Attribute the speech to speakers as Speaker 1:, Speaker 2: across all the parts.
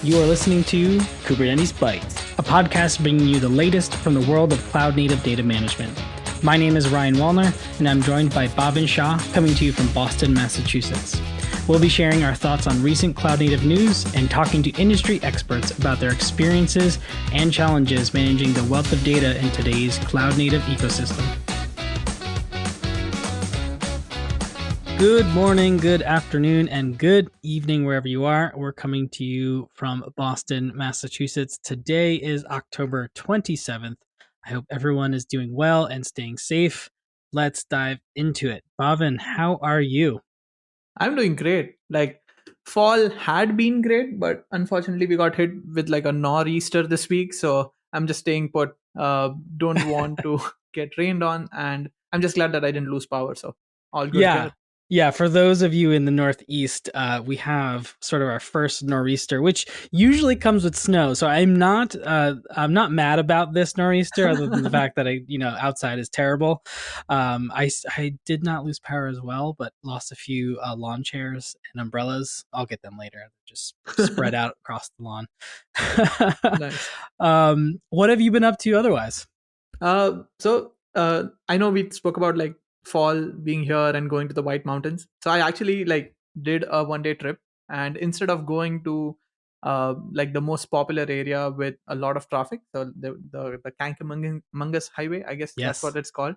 Speaker 1: You are listening to Kubernetes Bytes, a podcast bringing you the latest from the world of cloud-native data management. My name is Ryan Wallner, and I'm joined by Bhavin Shah, coming to you from Boston, Massachusetts. We'll be sharing our thoughts on recent cloud-native news and talking to industry experts about their experiences and challenges managing the wealth of data in today's cloud-native ecosystem. Good morning, good afternoon, and good evening wherever you are. We're coming to you from Boston, Massachusetts. Today is October 27th. I hope everyone is doing well and staying safe. Let's dive into it. Bhavin, how are you?
Speaker 2: I'm doing great. Like fall had been great, but unfortunately we got hit with like a nor'easter this week. So I'm just staying put. Don't want to get rained on, and I'm just glad that I didn't lose power. So all good
Speaker 1: Yeah.
Speaker 2: here.
Speaker 1: Yeah, for those of you in the Northeast, we have sort of our first nor'easter, which usually comes with snow. So I'm not mad about this nor'easter, other than the fact that outside is terrible. I did not lose power as well, but lost a few lawn chairs and umbrellas. I'll get them later. Just spread out across the lawn.
Speaker 2: Nice.
Speaker 1: What have you been up to otherwise?
Speaker 2: I know we spoke about like fall being here and going to the White Mountains. So I actually like did a 1 day trip, and instead of going to like the most popular area with a lot of traffic, so the Kankamungus Highway, I guess that's
Speaker 1: Yes.
Speaker 2: what it's called.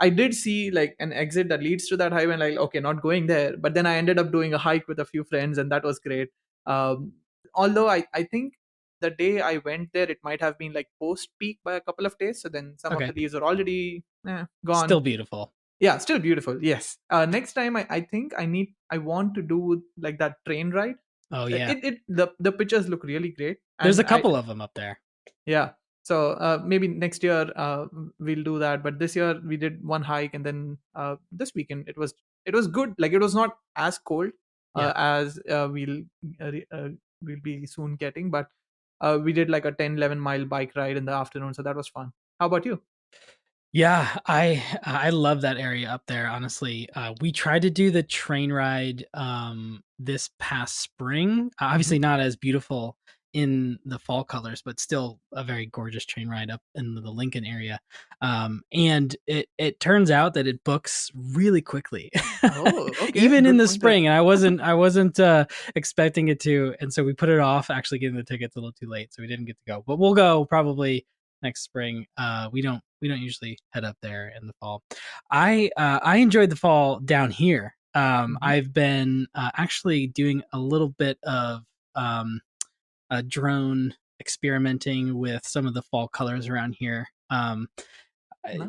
Speaker 2: I did see like an exit that leads to that highway, and like okay, not going there. But then I ended up doing a hike with a few friends, and that was great. Um, Although I think the day I went there, it might have been like post peak by a couple of days. So then some of
Speaker 1: Okay.
Speaker 2: the leaves are already
Speaker 1: Still
Speaker 2: gone.
Speaker 1: beautiful.
Speaker 2: Yeah, still beautiful. Yes. Next time, I think I want to do like that train ride.
Speaker 1: Oh yeah.
Speaker 2: The pictures look really great,
Speaker 1: There's a
Speaker 2: and
Speaker 1: couple of them up there.
Speaker 2: yeah. So maybe next year we'll do that. But this year we did one hike, and then this weekend it was good. Like it was not as cold
Speaker 1: Yeah.
Speaker 2: as uh, re- uh, we'll be soon getting, but we did like a 10-11 mile bike ride in the afternoon, so that was fun. How about you?
Speaker 1: Yeah, I love that area up there, honestly. We tried to do the train ride this past spring.
Speaker 2: Hmm.
Speaker 1: Obviously not as beautiful in the fall colors, but still a very gorgeous train ride up in the Lincoln area. And it turns out that it books really quickly.
Speaker 2: Oh, okay,
Speaker 1: Even in
Speaker 2: good
Speaker 1: the
Speaker 2: point there.
Speaker 1: spring, and I wasn't expecting it to, and so we put it off actually getting the tickets a little too late, so we didn't get to go. But we'll go probably next spring. We don't usually head up there in the fall. I enjoyed the fall down here.
Speaker 2: Hmm.
Speaker 1: I've been actually doing a little bit of um, drone experimenting with some of the fall colors around here.
Speaker 2: Nice.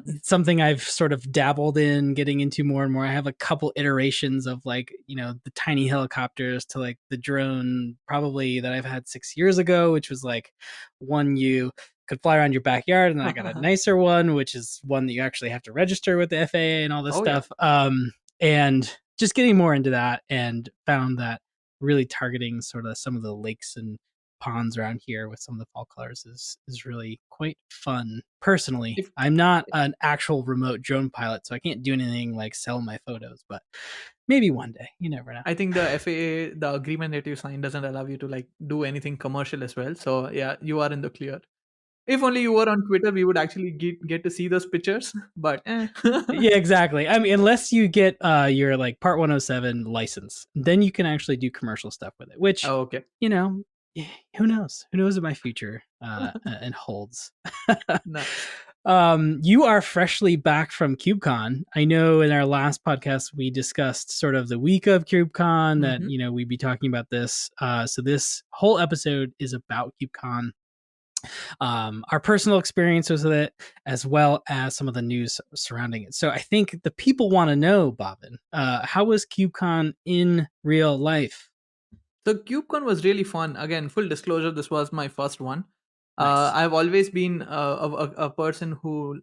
Speaker 1: It's something I've sort of dabbled in getting into more and more. I have a couple iterations of like, the tiny helicopters to like the drone probably that I've had 6 years ago, which was like one you could fly around your backyard. And then I got a nicer one, which is one that you actually have to register with the FAA and all this
Speaker 2: Oh yeah.
Speaker 1: stuff. And just getting more into that and found that really targeting sort of some of the lakes and ponds around here with some of the fall colors is really quite fun. Personally,
Speaker 2: If
Speaker 1: I'm not an actual remote drone pilot, so I can't do anything like sell my photos, but maybe one day. You never know.
Speaker 2: I think the FAA, the agreement that you signed doesn't allow you to like do anything commercial as well. So yeah, you are in the clear. If only you were on Twitter, we would actually get to see those pictures. But
Speaker 1: Yeah, exactly. I mean, unless you get your like Part 107 license, then you can actually do commercial stuff with it, which,
Speaker 2: oh, okay.
Speaker 1: you know, who knows? Who knows what my future and holds.
Speaker 2: Nice.
Speaker 1: You are freshly back from KubeCon. I know in our last podcast we discussed sort of the week of KubeCon that
Speaker 2: Hmm.
Speaker 1: we'd be talking about this. So this whole episode is about KubeCon, our personal experiences with it, as well as some of the news surrounding it. So I think the people want to know, Bhavin, how was KubeCon in real life?
Speaker 2: So KubeCon was really fun. Again, full disclosure, this was my first one.
Speaker 1: Nice.
Speaker 2: I've always been a person who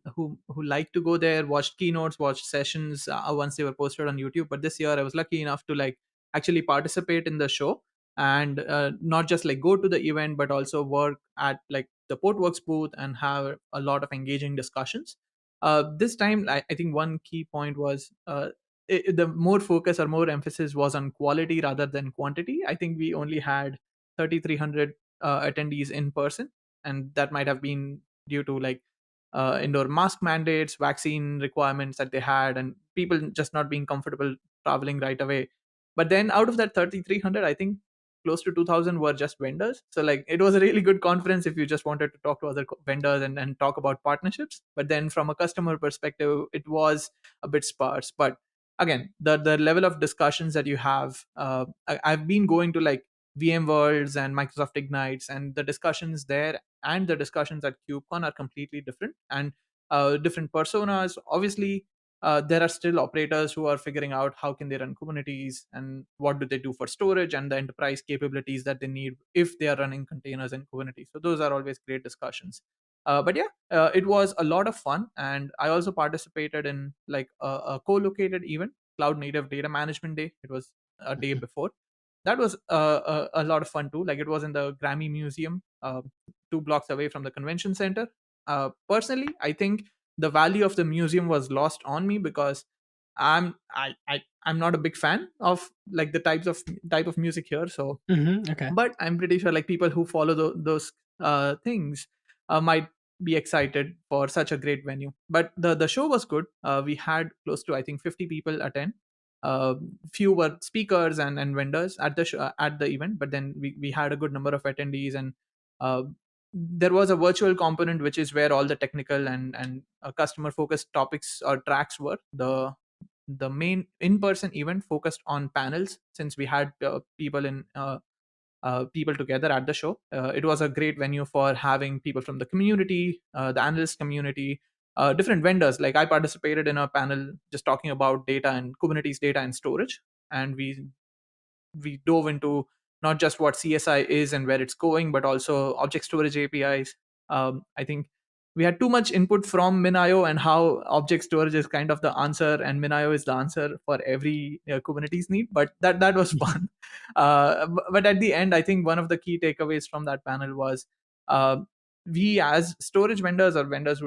Speaker 2: liked to go there, watched keynotes, watched sessions once they were posted on YouTube. But this year, I was lucky enough to like actually participate in the show, and not just like go to the event, but also work at like the Portworx booth and have a lot of engaging discussions. This time, I think one key point was the more focus or more emphasis was on quality rather than quantity. I think we only had 3,300 attendees in person, and that might have been due to like indoor mask mandates, vaccine requirements that they had, and people just not being comfortable traveling right away. But then out of that 3,300, I think close to 2,000 were just vendors. So like it was a really good conference if you just wanted to talk to other vendors and talk about partnerships. But then from a customer perspective, it was a bit sparse. But again, the level of discussions that you have, I've been going to like VMworlds and Microsoft Ignites, and the discussions there and the discussions at KubeCon are completely different, and different personas. Obviously, there are still operators who are figuring out how can they run Kubernetes and what do they do for storage and the enterprise capabilities that they need if they are running containers in Kubernetes. So those are always great discussions. But yeah, it was a lot of fun, and I also participated in like a co-located event, Cloud Native Data Management Day. It was a day before. That was a lot of fun too. Like it was in the Grammy Museum, 2 blocks away from the convention center. Personally, I think the value of the museum was lost on me because I'm not a big fan of like the type of music here. So
Speaker 1: Okay.
Speaker 2: but I'm pretty sure like people who follow those things might be excited for such a great venue. But the show was good. We had close to I think 50 people attend. Few were speakers and vendors at the at the event, but then we had a good number of attendees, and uh, there was a virtual component which is where all the technical and customer focused topics or tracks were. The main in-person event focused on panels, since we had people together at the show. It was a great venue for having people from the community, the analyst community, different vendors. Like I participated in a panel just talking about data and Kubernetes data and storage, and we dove into not just what CSI is and where it's going, but also object storage APIs. I think we had too much input from MinIO and how object storage is kind of the answer, and MinIO is the answer for every Kubernetes need. But that was fun. But at the end, I think one of the key takeaways from that panel was uh, we as storage vendors or vendors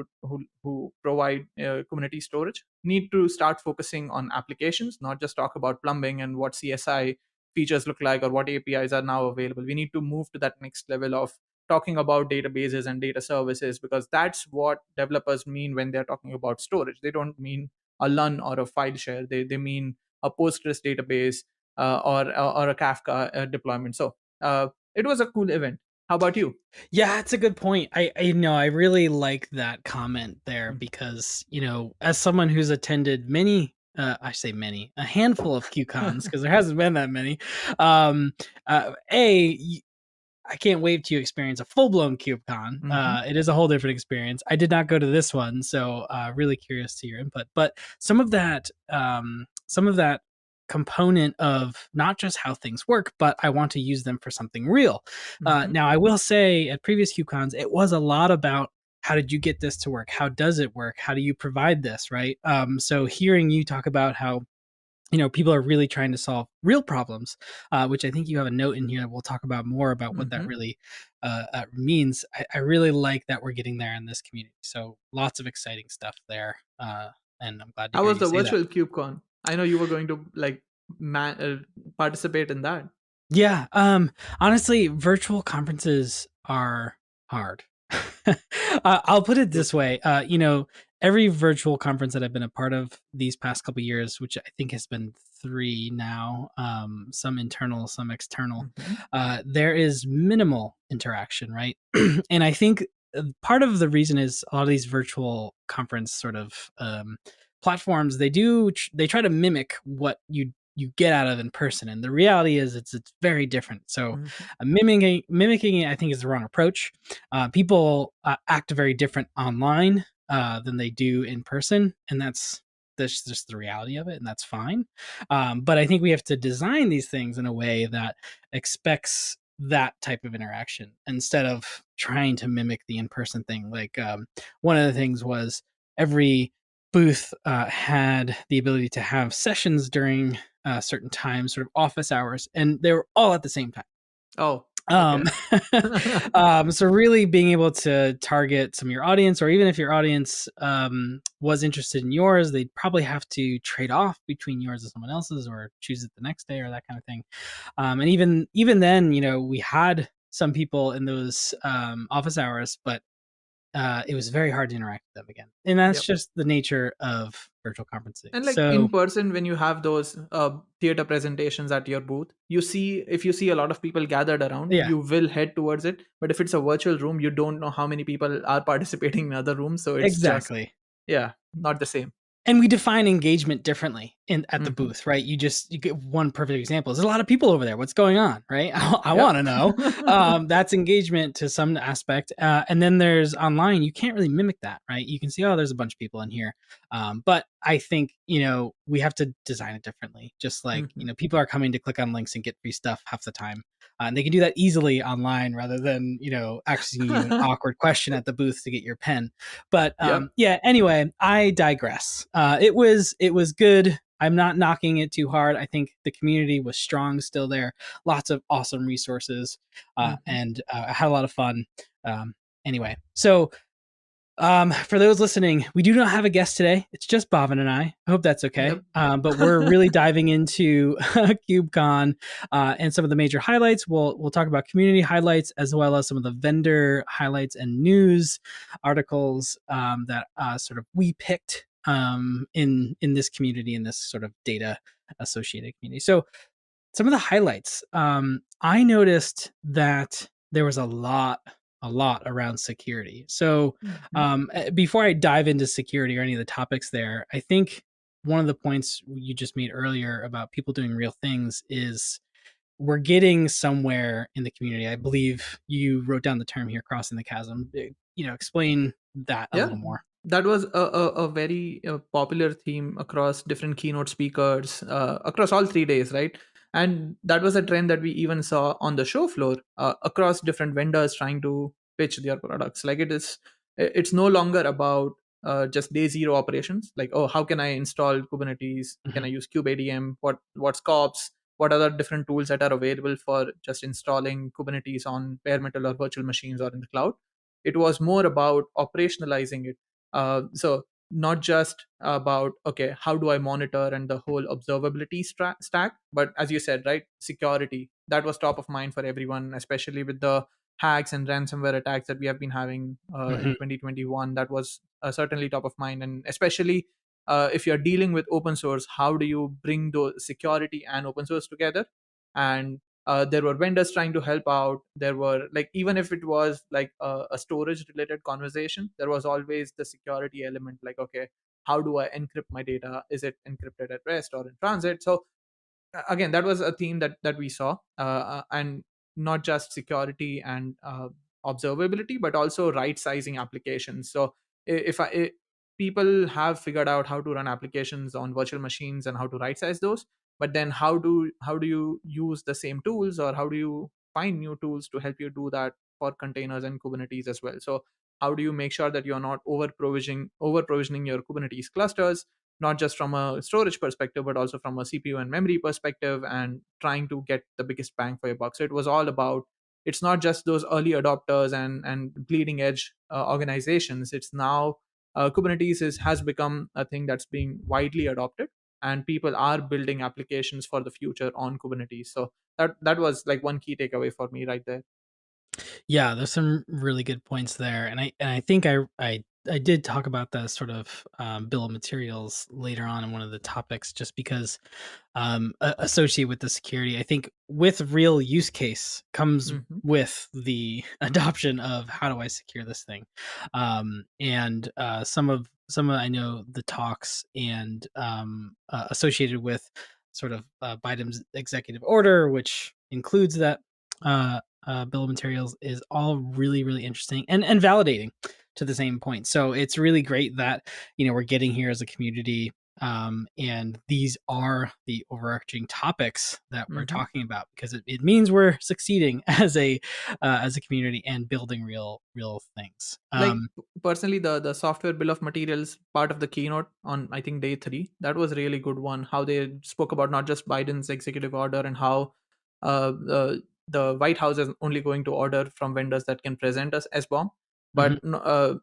Speaker 2: who provide Kubernetes storage need to start focusing on applications, not just talk about plumbing and what CSI features look like or what APIs are now available. We need to move to that next level of talking about databases and data services, because that's what developers mean when they're talking about storage. They don't mean a LUN or a file share. They mean a Postgres database or a Kafka deployment. So it was a cool event. How about you?
Speaker 1: Yeah, it's a good point. I know I really like that comment there
Speaker 2: Mhm.
Speaker 1: because, as someone who's attended many, I say many, a handful of QCons because there hasn't been that many. Um, I can't wait to experience a full blown KubeCon.
Speaker 2: Mhm.
Speaker 1: It is a whole different experience. I did not go to this one, so really curious to your input. But some of that component of not just how things work, but I want to use them for something real.
Speaker 2: Mhm.
Speaker 1: Now, I will say at previous KubeCons, it was a lot about how did you get this to work? How does it work? How do you provide this? Right. So hearing you talk about how people are really trying to solve real problems, which I think you have a note in here. We'll talk about more about what that
Speaker 2: Mhm.
Speaker 1: really means. I really like that we're getting there in this community. So lots of exciting stuff there, and I'm glad to
Speaker 2: How
Speaker 1: hear
Speaker 2: was
Speaker 1: you
Speaker 2: the
Speaker 1: say that.
Speaker 2: virtual KubeCon? I know you were going to like participate in that.
Speaker 1: Yeah, honestly, virtual conferences are hard. I'll put it
Speaker 2: Good.
Speaker 1: this way, every virtual conference that I've been a part of these past couple years, which I think has been 3 now, some internal, some external,
Speaker 2: Mhm.
Speaker 1: there is minimal interaction, right? And I think part of the reason is a lot of these virtual conference sort of platforms, they try to mimic what you get out of in person, and the reality is it's very different. So
Speaker 2: Mhm.
Speaker 1: mimicking it, I think, is the wrong approach. People act very different online than they do in person, and that's just the reality of it, and that's fine. But I think we have to design these things in a way that expects that type of interaction instead of trying to mimic the in-person thing. Like one of the things was every booth had the ability to have sessions during certain times, sort of office hours, and they were all at the same time.
Speaker 2: Oh,
Speaker 1: Um,
Speaker 2: okay.
Speaker 1: so really being able to target some of your audience, or even if your audience was interested in yours, they'd probably have to trade off between yours and someone else's, or choose it the next day, or that kind of thing. And even then, we had some people in those office hours, but it was very hard to interact with them again. And that's
Speaker 2: Yep.
Speaker 1: just the nature of virtual conferencing.
Speaker 2: And like in
Speaker 1: So
Speaker 2: person, when you have those theater presentations at your booth, you see, if you see a lot of people gathered around,
Speaker 1: yeah,
Speaker 2: you will head towards it. But if it's a virtual room, you don't know how many people are participating in other rooms, so it's just,
Speaker 1: exactly.
Speaker 2: yeah, not the same.
Speaker 1: And we define engagement differently in at the
Speaker 2: Hmm.
Speaker 1: booth, right? You get one perfect example. There's a lot of people over there. What's going on, right? I want
Speaker 2: Yep.
Speaker 1: to know. That's engagement to some aspect. And then there's online. You can't really mimic that, right? You can see, oh, there's a bunch of people in here. But I think we have to design it differently. Just like
Speaker 2: Hmm.
Speaker 1: people are coming to click on links and get free stuff half the time. And they can do that easily online rather than asking you an awkward question at the booth to get your pen. But
Speaker 2: Yep.
Speaker 1: yeah. Anyway, I digress. It was good. I'm not knocking it too hard. I think the community was strong still there. Lots of awesome resources,
Speaker 2: Hmm.
Speaker 1: and I had a lot of fun. Um, anyway, so for those listening, we do not have a guest today. It's just Bhavin and I. I hope that's okay.
Speaker 2: Yep.
Speaker 1: But we're really diving into KubeCon and some of the major highlights. We'll talk about community highlights as well as some of the vendor highlights and news articles that sort of we picked in this community, in this sort of data associated community. So some of the highlights. I noticed that there was a lot around security. So
Speaker 2: Hmm.
Speaker 1: before I dive into security or any of the topics there, I think one of the points you just made earlier about people doing real things is we're getting somewhere in the community. I believe you wrote down the term here, crossing the chasm. Explain that a
Speaker 2: Yeah,
Speaker 1: little more.
Speaker 2: that was a very popular theme across different keynote speakers across all 3 days, right? And that was a trend that we even saw on the show floor across different vendors trying to pitch their products. Like it's no longer about just day zero operations. Like, oh, how can I install Kubernetes? Can
Speaker 1: Mhm.
Speaker 2: I use kubeadm? What's kops? What other different tools that are available for just installing Kubernetes on bare metal or virtual machines or in the cloud? It was more about operationalizing it. So not just about, okay, how do I monitor and the whole observability stack, but as you said, right, security, that was top of mind for everyone, especially with the hacks and ransomware attacks that we have been having in
Speaker 1: Mhm.
Speaker 2: 2021. That was certainly top of mind. And especially if you're dealing with open source, how do you bring those security and open source together? And there were vendors trying to help out. There were, like, even if it was like a storage related conversation, there was always the security element, like, okay, how do I encrypt my data? Is it encrypted at rest or in transit? So again, that was a theme that we saw, and not just security and observability, but also right sizing applications. So if people have figured out how to run applications on virtual machines and how to right size those, but then how do you use the same tools, or how do you find new tools to help you do that for containers and Kubernetes as well? So how do you make sure that you're not over provisioning your Kubernetes clusters, not just from a storage perspective, but also from a CPU and memory perspective, and trying to get the biggest bang for your buck? So it was all about, it's not just those early adopters and bleeding edge organizations. It's now Kubernetes has become a thing that's being widely adopted, and people are building applications for the future on Kubernetes. So that was like one key takeaway for me right there.
Speaker 1: Yeah, there's some really good points there, and I think I did talk about that sort of bill of materials later on in one of the topics, just because associated with the security. I think with real use case comes
Speaker 2: Hmm.
Speaker 1: with the adoption of how do I secure this thing, and some of I know the talks and associated with sort of Biden's executive order, which includes that bill of materials, is all really really interesting and validating to the same point. So it's really great that we're getting here as a community, and these are the overarching topics that we're
Speaker 2: Hmm.
Speaker 1: talking about, because it means we're succeeding as a community and building real things.
Speaker 2: Like, personally, the software bill of materials part of the keynote on, I think, day 3, that was a really good one. How they spoke about not just Biden's executive order and how the White House is only going to order from vendors that can present us SBOM,
Speaker 1: Mhm.
Speaker 2: but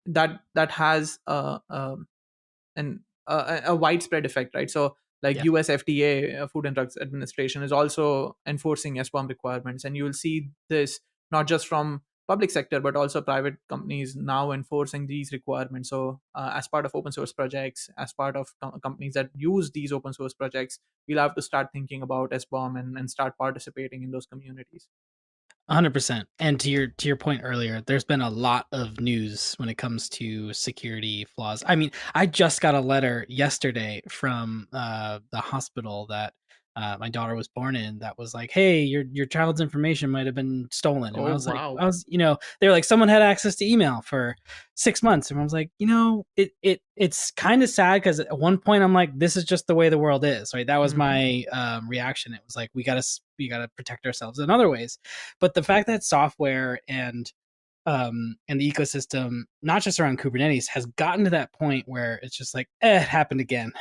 Speaker 2: that has an a widespread effect, right? So Like
Speaker 1: Yeah.
Speaker 2: US FDA, Food and Drugs Administration, is also enforcing SBOM requirements, and you will see this not just from public sector but also private companies now enforcing these requirements. So as part of open source projects, as part of companies that use these open source projects, we'll have to start thinking about SBOM and start participating in those communities.
Speaker 1: 100%. And to your point earlier, there's been a lot of news when it comes to security flaws. I mean, I just got a letter yesterday from the hospital that my daughter was born in that was like, "Hey, your child's information might have been stolen." And
Speaker 2: Oh, wow.
Speaker 1: they were like, someone had access to email for 6 months, and I was like, it's kind of sad because at one point I'm like, this is just the way the world is, right? That was
Speaker 2: Hmm.
Speaker 1: my reaction. It was like we gotta protect ourselves in other ways, but the fact that software and the ecosystem, not just around Kubernetes, has gotten to that point where it's just like, it happened again,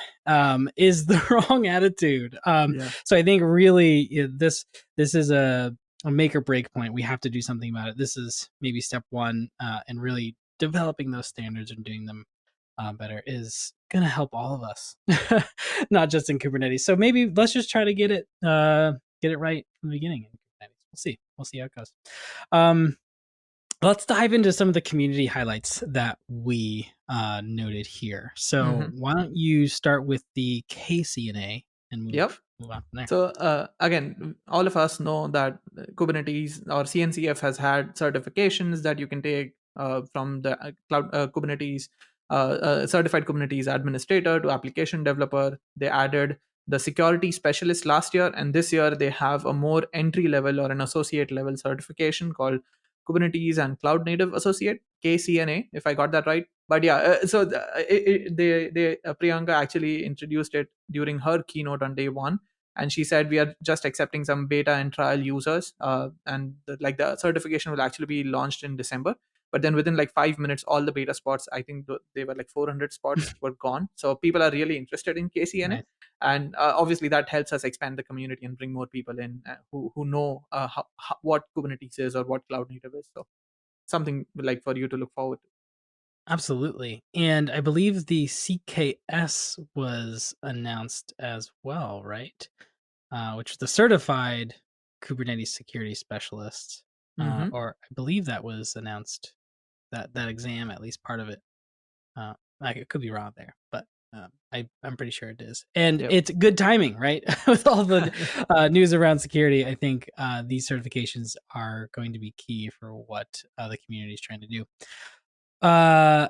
Speaker 1: is the wrong attitude.
Speaker 2: Yeah.
Speaker 1: So I think really this is a make or break point. We have to do something about it. This is maybe step one, and really developing those standards and doing them better is going to help all of us, not just in Kubernetes. So maybe let's just try to get it right from the beginning in Kubernetes. We'll see. We'll see how it goes. Um, let's dive into some of the community highlights that we noted here. So
Speaker 2: Hmm.
Speaker 1: why don't you start with the KCNA and
Speaker 2: Yep.
Speaker 1: move on from there?
Speaker 2: So again, all of us know that Kubernetes or CNCF has had certifications that you can take from the cloud Kubernetes certified Kubernetes administrator to application developer. They added the security specialist last year, and this year they have a more entry level or an associate level certification called Kubernetes and Cloud Native Associate, KCNA, if I got that right. But yeah, Priyanka actually introduced it during her keynote on day one, and she said we are just accepting some beta and trial users, like the certification will actually be launched in December. But then within like 5 minutes, all the beta spots, I think they were like 400 spots, were gone. So people are really interested in KCNA,
Speaker 1: Nice.
Speaker 2: and obviously that helps us expand the community and bring more people in who know what Kubernetes is or what cloud native is. So something like for you to look forward to.
Speaker 1: Absolutely. And I believe the CKS was announced as well, right? Which is the certified Kubernetes security specialist.
Speaker 2: Hmm.
Speaker 1: Or I believe that was announced, that exam, at least part of it. I could be wrong there, but I'm pretty sure it is. And
Speaker 2: Yep.
Speaker 1: it's good timing, right? With all the news around security, I think these certifications are going to be key for what the community is trying to do. Uh,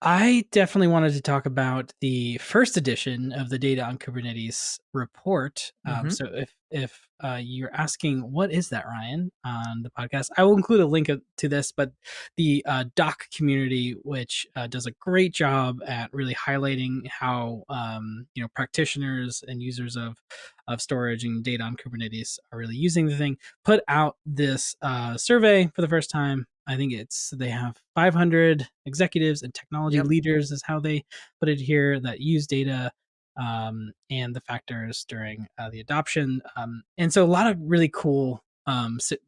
Speaker 1: I definitely wanted to talk about the first edition of the Data on Kubernetes report.
Speaker 2: Hmm.
Speaker 1: So if you're asking what is that, Ryan, on the podcast, I will include a link to this. But the doc community, which does a great job at really highlighting how practitioners and users of storage and data on Kubernetes are really using the thing, put out this survey for the first time. I think they have 500 executives and technology
Speaker 2: Yep.
Speaker 1: leaders, is how they put it here, that use data, and the factors during the adoption. And so a lot of really cool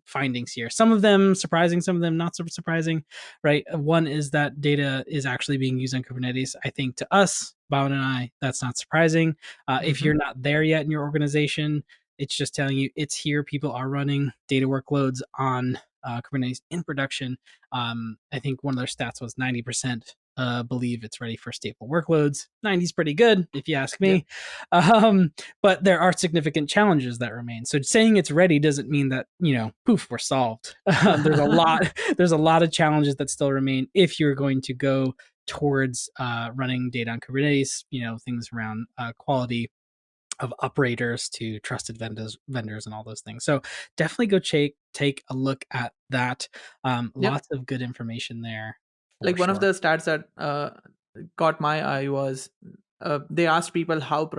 Speaker 1: findings here. Some of them surprising, some of them not so surprising, right? One is that data is actually being used on Kubernetes. I think to us, Bhavin and I, that's not surprising. If
Speaker 2: Hmm.
Speaker 1: you're not there yet in your organization, it's just telling you it's here. People are running data workloads on Kubernetes in production. I think one of their stats was 90% believe it's ready for stateful workloads. 90 is pretty good, if you ask
Speaker 2: Yep.
Speaker 1: me. But there are significant challenges that remain. So saying it's ready doesn't mean that, poof, we're solved. There's a lot of challenges that still remain if you're going to go towards running data on Kubernetes, things around quality of operators to trusted vendors and all those things. So definitely go take a look at that.
Speaker 2: Yep.
Speaker 1: Lots of good information there for
Speaker 2: Like one of
Speaker 1: sure.
Speaker 2: the stats that caught my eye was they asked people how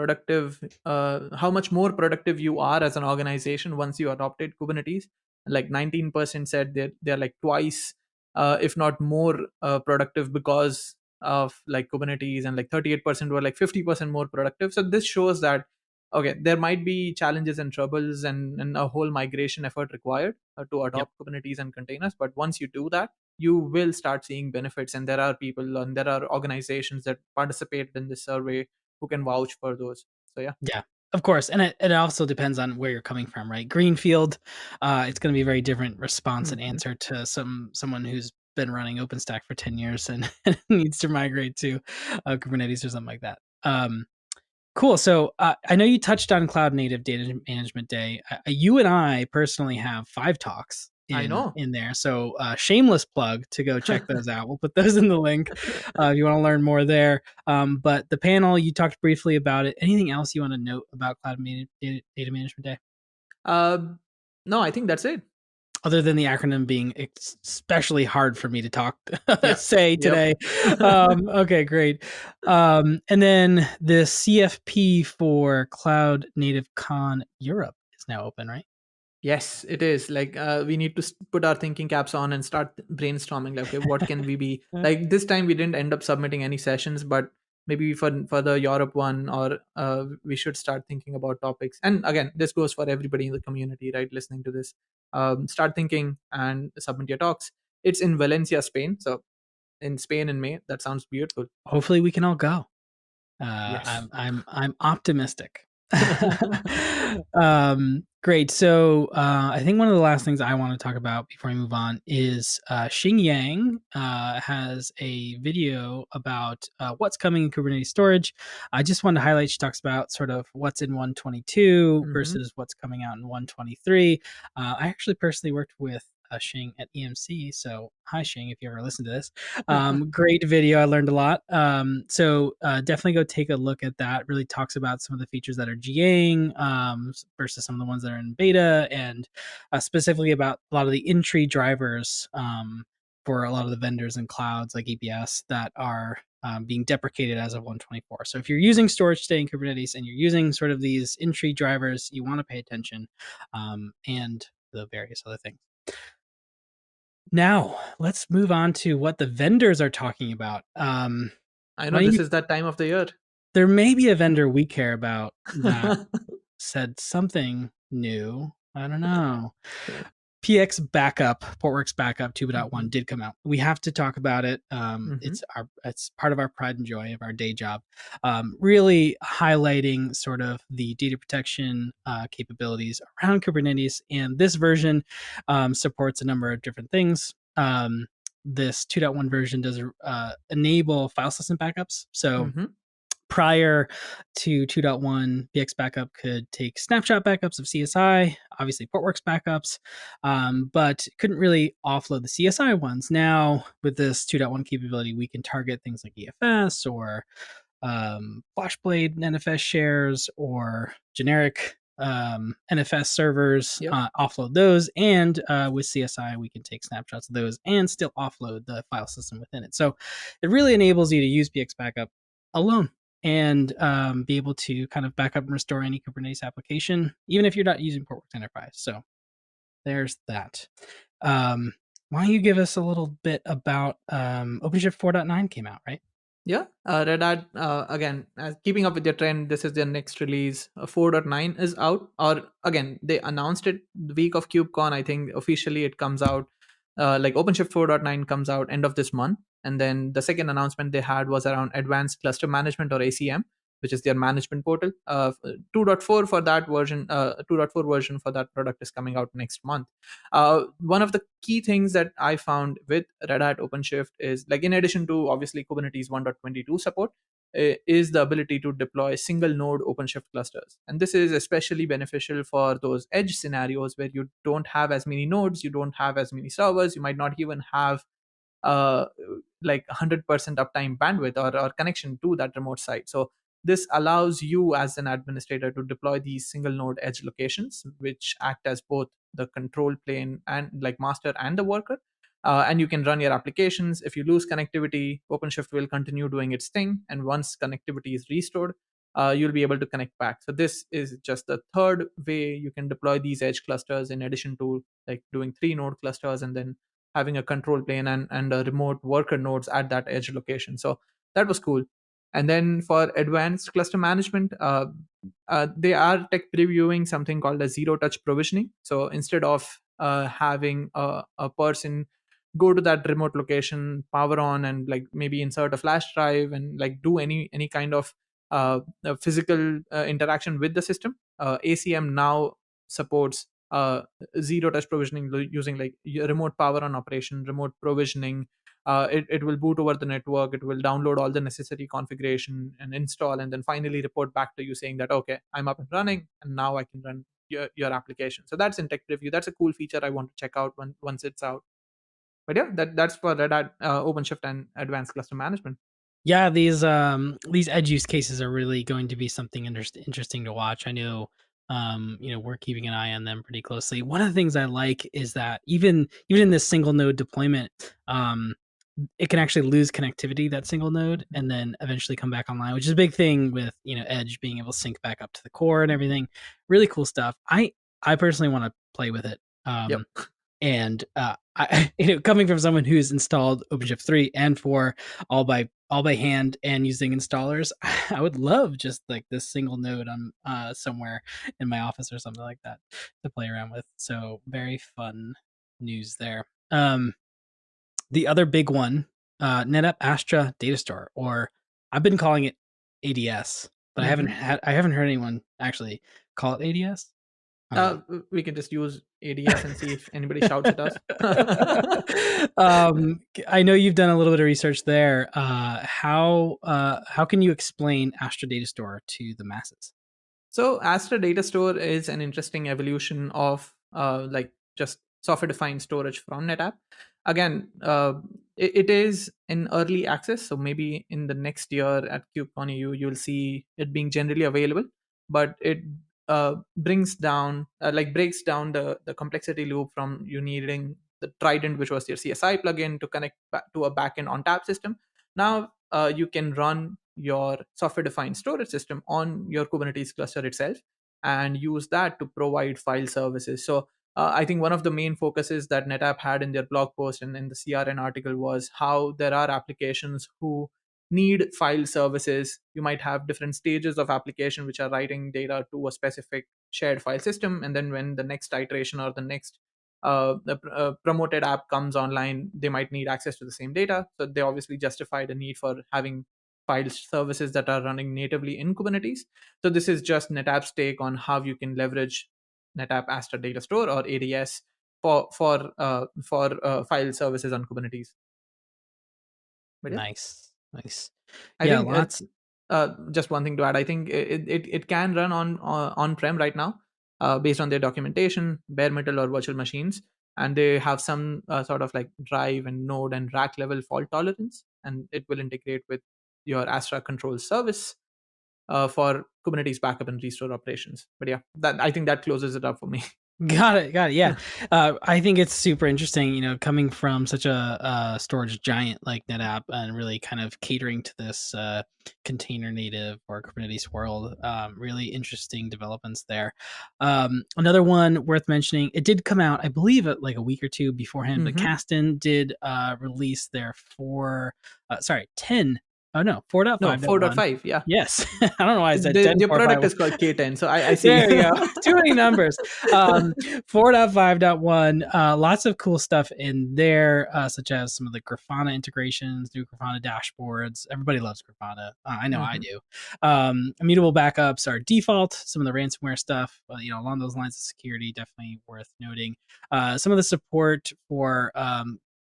Speaker 2: much more productive you are as an organization once you adopted Kubernetes. Like 19% said they're like twice, if not more, productive because of like Kubernetes, and like 38% were like 50% more productive. So this shows that okay, there might be challenges and troubles and a whole migration effort required to
Speaker 1: Yep.
Speaker 2: adopt Kubernetes and containers. But once you do that, you will start seeing benefits, and there are people and there are organizations that participated in this survey who can vouch for those. So yeah.
Speaker 1: Yeah, of course, and it also depends on where you're coming from, right? Greenfield, it's going to be a very different response and
Speaker 2: Mhm.
Speaker 1: answer to someone who's been running OpenStack for 10 years and needs to migrate to Kubernetes or something like that. Cool. So I know you touched on Cloud Native Data Management Day. You and I personally have 5 talks
Speaker 2: I know.
Speaker 1: in there. So shameless plug to go check those out. We'll put those in the link if you want to learn more there. But the panel, you talked briefly about it. Anything else you want to note about Cloud Native Data Management Day?
Speaker 2: Um, no, I think that's it.
Speaker 1: Other than the acronym being especially hard for me to talk
Speaker 2: Yep.
Speaker 1: say
Speaker 2: Yep.
Speaker 1: today. Okay, great. And then the CFP for Cloud Native Con Europe is now open, right?
Speaker 2: Yes, it is. Like we need to put our thinking caps on and start brainstorming. Like, okay, what can we be like? This time we didn't end up submitting any sessions, but maybe for the Europe one, or we should start thinking about topics. And again, this goes for everybody in the community, right? Listening to this, start thinking and submit your talks. It's in Valencia, Spain. So in Spain in May. That sounds beautiful.
Speaker 1: Hopefully we can all go.
Speaker 2: Yes.
Speaker 1: I'm optimistic. Great. So I think one of the last things I want to talk about before I move on is Xing Yang has a video about what's coming in Kubernetes storage. I just wanted to highlight. She talks about sort of what's in 122
Speaker 2: Hmm.
Speaker 1: versus what's coming out in 123. I actually personally worked with Xing at EMC. So hi Xing, if you ever listen to this. Great video. I learned a lot. So definitely go take a look at that. Really talks about some of the features that are GAing versus some of the ones that are in beta, and specifically about a lot of the in-tree drivers for a lot of the vendors and clouds like EBS that are being deprecated as of 124. So if you're using storage today in Kubernetes and you're using sort of these in-tree drivers, you want to pay attention, and the various other things. Now, let's move on to what the vendors are talking about.
Speaker 2: I know
Speaker 1: Why don't
Speaker 2: this
Speaker 1: you,
Speaker 2: is that time of the year.
Speaker 1: there may be a vendor we care about that said something new. I don't know. PX Backup, Portworx Backup 2.1
Speaker 2: Hmm.
Speaker 1: did come out. We have to talk about it.
Speaker 2: Hmm.
Speaker 1: It's part of our pride and joy of our day job. Really highlighting sort of the data protection capabilities around Kubernetes, and this version supports a number of different things. This 2.1 version does enable file system backups. So
Speaker 2: Hmm.
Speaker 1: prior to 2.1, BX Backup could take snapshot backups of CSI, obviously Portworx backups, but couldn't really offload the CSI ones. Now, with this 2.1 capability, we can target things like EFS or FlashBlade NFS shares or generic NFS servers,
Speaker 2: Yep.
Speaker 1: offload those. And with CSI, we can take snapshots of those and still offload the file system within it. So it really enables you to use BX Backup alone and be able to kind of back up and restore any Kubernetes application, even if you're not using Portworx Enterprise. So there's that. Why don't you give us a little bit about OpenShift 4.9 came out, right?
Speaker 2: Yeah, Red Hat, again, keeping up with their trend, this is their next release. 4.9 is out, or again, they announced it the week of KubeCon. I think officially it comes out, like OpenShift 4.9 comes out end of this month. And then the second announcement they had was around Advanced Cluster Management, or ACM, which is their management portal. 2.4 for that version, 2.4 version for that product is coming out next month. One of the key things that I found with Red Hat OpenShift is, like, in addition to obviously Kubernetes 1.22 support, is the ability to deploy single node OpenShift clusters. And this is especially beneficial for those edge scenarios where you don't have as many nodes, you don't have as many servers, you might not even have uh, like 100% uptime bandwidth, or connection to that remote site. So this allows you as an administrator to deploy these single node edge locations, which act as both the control plane and like master and the worker. And you can run your applications. If you lose connectivity, OpenShift will continue doing its thing. And once connectivity is restored, you'll be able to connect back. So this is just the third way you can deploy these edge clusters, in addition to like doing 3 node clusters and then having a control plane and a remote worker nodes at that edge location. So that was cool. And then for advanced cluster management, they are tech previewing something called a zero touch provisioning. So instead of having a person go to that remote location, power on, and like maybe insert a flash drive and like do any kind of physical interaction with the system. ACM now supports zero touch provisioning using like remote power on operation, remote provisioning. It will boot over the network, it will download all the necessary configuration and install, and then finally report back to you saying that, okay, I'm up and running, and now I can run your application. So that's in tech preview. That's a cool feature I want to check out once it's out. But yeah, that's for Red Hat OpenShift and advanced cluster management.
Speaker 1: Yeah, these edge use cases are really going to be something interesting to watch. I know, we're keeping an eye on them pretty closely. One of the things I like is that even in this single node deployment, it can actually lose connectivity, that single node, and then eventually come back online, which is a big thing with edge being able to sync back up to the core and everything. Really cool stuff. I personally want to play with it.
Speaker 2: Yep.
Speaker 1: And I, coming from someone who's installed OpenShift 3 and 4 all by hand and using installers, I would love just like this single node on somewhere in my office or something like that to play around with. So very fun news there. The other big one, NetApp Astra Data Store, or I've been calling it ADS, but
Speaker 2: Hmm.
Speaker 1: I haven't heard anyone actually call it ADS. I don't know.
Speaker 2: We can just use ADS and see if anybody shouts at us.
Speaker 1: I know you've done a little bit of research there. How can you explain Astra Data Store to the masses?
Speaker 2: So Astra Data Store is an interesting evolution of like just software defined storage from NetApp. Again, it is in early access, so maybe in the next year at KubeCon EU you'll see it being generally available. But it brings down breaks down the complexity loop from you needing the Trident, which was your CSI plugin, to connect back to a backend on tap system. Now you can run your software defined storage system on your Kubernetes cluster itself and use that to provide file services. So I think one of the main focuses that NetApp had in their blog post and in the CRN article was how there are applications who need file services. You might have different stages of application which are writing data to a specific shared file system, and then when the next iteration or the next promoted app comes online, they might need access to the same data. So they obviously justify the need for having file services that are running natively in Kubernetes. So this is just NetApp's take on how you can leverage NetApp Astra Data Store or ADS for file services on Kubernetes. But yeah,
Speaker 1: Nice.
Speaker 2: I
Speaker 1: Yeah,
Speaker 2: think
Speaker 1: lots.
Speaker 2: just one thing to add. I think it can run on prem right now, based on their documentation, bare metal or virtual machines, and they have some sort of like drive and node and rack level fault tolerance, and it will integrate with your Astra control service for Kubernetes backup and restore operations. But yeah, that I think that closes it up for me.
Speaker 1: Got it. Yeah. I think it's super interesting, coming from such a storage giant like NetApp and really kind of catering to this container native or Kubernetes world. Really interesting developments there. Another one worth mentioning, it did come out, I believe, like a week or two beforehand, but
Speaker 2: Hmm.
Speaker 1: Kasten did release their 10. Oh no,
Speaker 2: No,
Speaker 1: 4.5.1.
Speaker 2: 4.5. Yeah,
Speaker 1: Yes. I don't know why I said
Speaker 2: their product
Speaker 1: 10.4.5.
Speaker 2: is called K10. So I see.
Speaker 1: There we go. Too many numbers. 4.5.1, lots of cool stuff in there, such as some of the Grafana integrations, new Grafana dashboards. Everybody loves Grafana. I know I
Speaker 2: Hmm.
Speaker 1: do. Immutable backups are default. Some of the ransomware stuff, along those lines of security, definitely worth noting. Some of the support for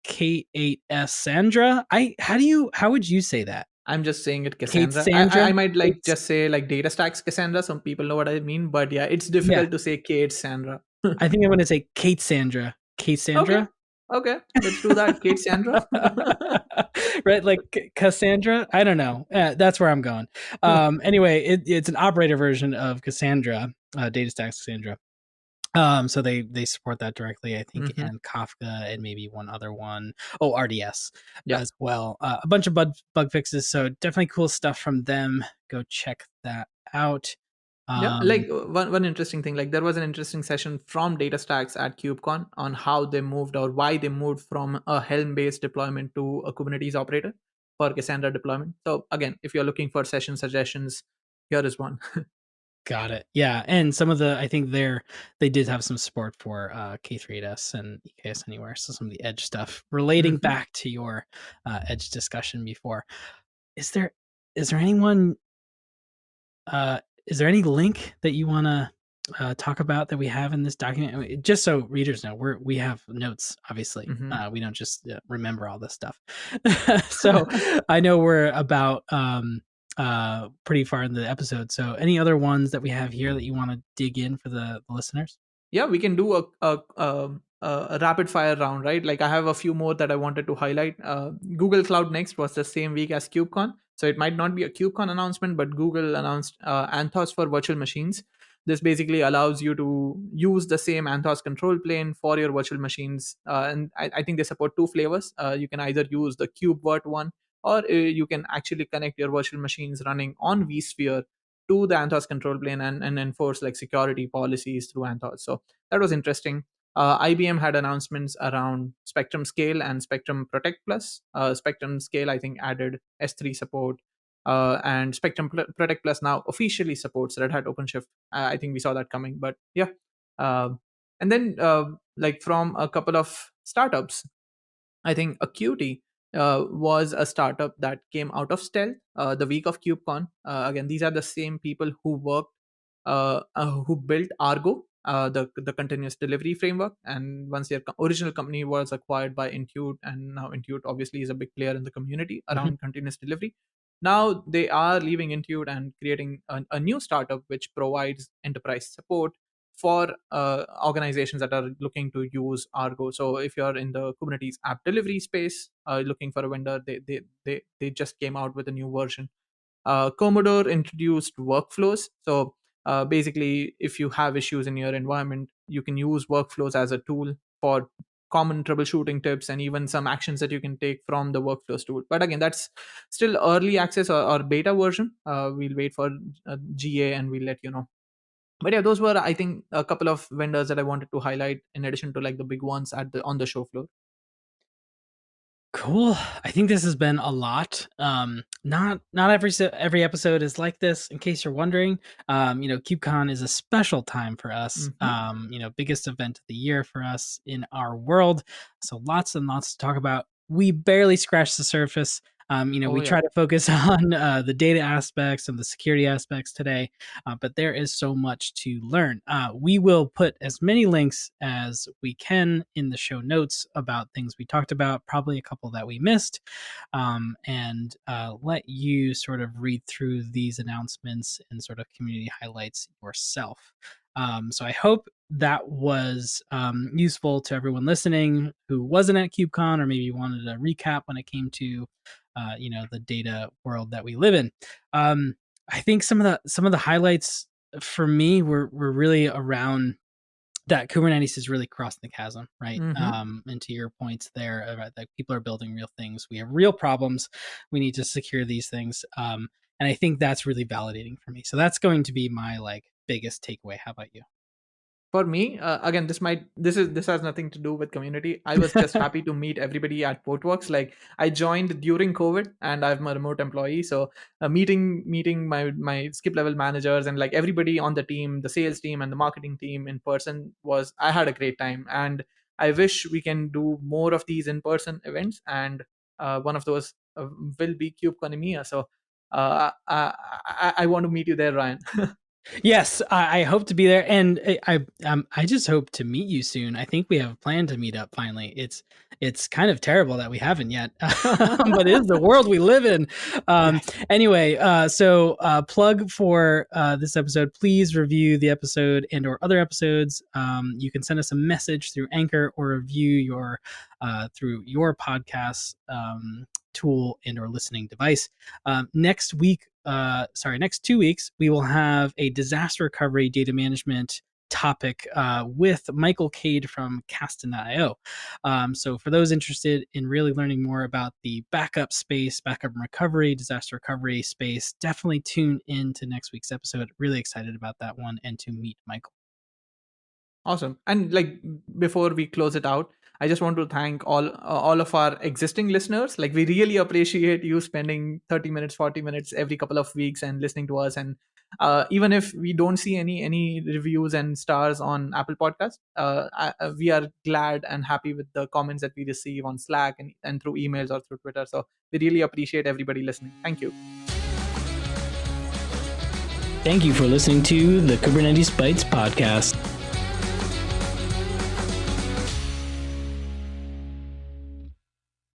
Speaker 1: K8S Sandra. How would you say that?
Speaker 2: I'm just saying it
Speaker 1: Kate
Speaker 2: Cassandra. I
Speaker 1: Sandra?
Speaker 2: might like
Speaker 1: Kate's,
Speaker 2: just say like data stacks Cassandra. Some people know what I mean, but yeah, it's
Speaker 1: yeah.
Speaker 2: difficult to say Kate Sandra.
Speaker 1: I think I'm going to say Kate Sandra. Kate
Speaker 2: Okay,
Speaker 1: Sandra?
Speaker 2: okay, let's do that. Kate Sandra.
Speaker 1: Right, like Cassandra. I don't know. That's where I'm going. Anyway, it's an operator version of Cassandra, DataStax Cassandra. So they support that directly, I think,
Speaker 2: Hmm.
Speaker 1: and Kafka and maybe one other one. Oh, RDS
Speaker 2: Yeah.
Speaker 1: as well. A bunch of bug fixes. So definitely cool stuff from them. Go check that out.
Speaker 2: Yeah, like
Speaker 1: Um,
Speaker 2: one interesting thing, like there was an interesting session from DataStax at KubeCon on how they moved or why they moved from a Helm-based deployment to a Kubernetes operator for Cassandra deployment. So again, if you're looking for session suggestions, here is one.
Speaker 1: Got it. Yeah, and some of the I think they did have some support for K3S and EKS Anywhere, so some of the edge stuff relating
Speaker 2: Hmm.
Speaker 1: back to your edge discussion before. Is there is there anyone is there any link that you want to talk about that we have in this document? I mean, just so readers know, we have notes. Obviously,
Speaker 2: Hmm.
Speaker 1: we don't just remember all this stuff. So I know we're about pretty far in the episode. So any other ones that we have here that you want to dig in for the listeners?
Speaker 2: Yeah, we can do a rapid fire round, right? Like I have a few more that I wanted to highlight. Google Cloud Next was the same week as KubeCon, so it might not be a KubeCon announcement, but Google announced Anthos for virtual machines. This basically allows you to use the same Anthos control plane for your virtual machines, and I think they support two flavors. You can either use the KubeVirt one, or you can actually connect your virtual machines running on vSphere to the Anthos control plane and enforce like security policies through Anthos. So that was interesting. IBM had announcements around Spectrum Scale and Spectrum Protect Plus. Spectrum Scale, I think, added S3 support, and Spectrum Protect Plus now officially supports Red Hat OpenShift. I think we saw that coming, but yeah. Uh, and then, like from a couple of startups, I think Acuity was a startup that came out of stealth the week of KubeCon. Again, these are the same people who worked, who built Argo, the continuous delivery framework. And once their original company was acquired by Intuit, and now Intuit obviously is a big player in the community
Speaker 1: Mhm.
Speaker 2: around continuous delivery. Now they are leaving Intuit and creating a new startup which provides enterprise support for organizations that are looking to use Argo. So if you're in the Kubernetes app delivery space, looking for a vendor, they just came out with a new version. Commodore introduced workflows. So basically, if you have issues in your environment, you can use workflows as a tool for common troubleshooting tips and even some actions that you can take from the workflows tool. But again, that's still early access or beta version. We'll wait for GA and we'll let you know. But yeah, those were, I think, a couple of vendors that I wanted to highlight in addition to like the big ones at the on the show floor.
Speaker 1: Cool. I think this has been a lot. Not every episode is like this. In case you're wondering, KubeCon is a special time for us.
Speaker 2: Hmm.
Speaker 1: Biggest event of the year for us in our world. So lots and lots to talk about. We barely scratched the surface.
Speaker 2: Oh
Speaker 1: We
Speaker 2: yeah.
Speaker 1: try to focus on the data aspects and the security aspects today, but there is so much to learn. We will put as many links as we can in the show notes about things we talked about, probably a couple that we missed, and let you sort of read through these announcements and sort of community highlights yourself. So I hope that was useful to everyone listening who wasn't at KubeCon or maybe wanted a recap when it came to the data world that we live in. I think some of the highlights for me were really around that Kubernetes is really crossing the chasm, right?
Speaker 2: Hmm.
Speaker 1: And to your points there about that people are building real things. We have real problems. We need to secure these things. And I think that's really validating for me. So that's going to be my like biggest takeaway. How about you?
Speaker 2: For me, again, this has nothing to do with community. I was just happy to meet everybody at Portworx. Like I joined during COVID, and I'm a remote employee, so meeting my skip level managers and like everybody on the team, the sales team and the marketing team in person was, I had a great time. And I wish we can do more of these in person events. And one of those will be KubeCon EMEA. So I want to meet you there, Ryan.
Speaker 1: Yes, I hope to be there, and I just hope to meet you soon. I think we have a plan to meet up finally. It's kind of terrible that we haven't yet, but it is the world we live in.
Speaker 2: Yes.
Speaker 1: Anyway, so plug for this episode. Please review the episode and or other episodes. You can send us a message through Anchor or review your through your podcast tool and or listening device. Next 2 weeks, we will have a disaster recovery data management topic with Michael Cade from Caston.io. So for those interested in really learning more about the backup space, backup and recovery, disaster recovery space, definitely tune in to next week's episode. Really excited about that one and to meet Michael.
Speaker 2: Awesome. And like before we close it out, I just want to thank all of our existing listeners. Like we really appreciate you spending 30 minutes, 40 minutes every couple of weeks and listening to us. And even if we don't see any reviews and stars on Apple Podcasts, we are glad and happy with the comments that we receive on Slack and through emails or through Twitter. So we really appreciate everybody listening. Thank you.
Speaker 1: Thank you for listening to the Kubernetes Bytes podcast.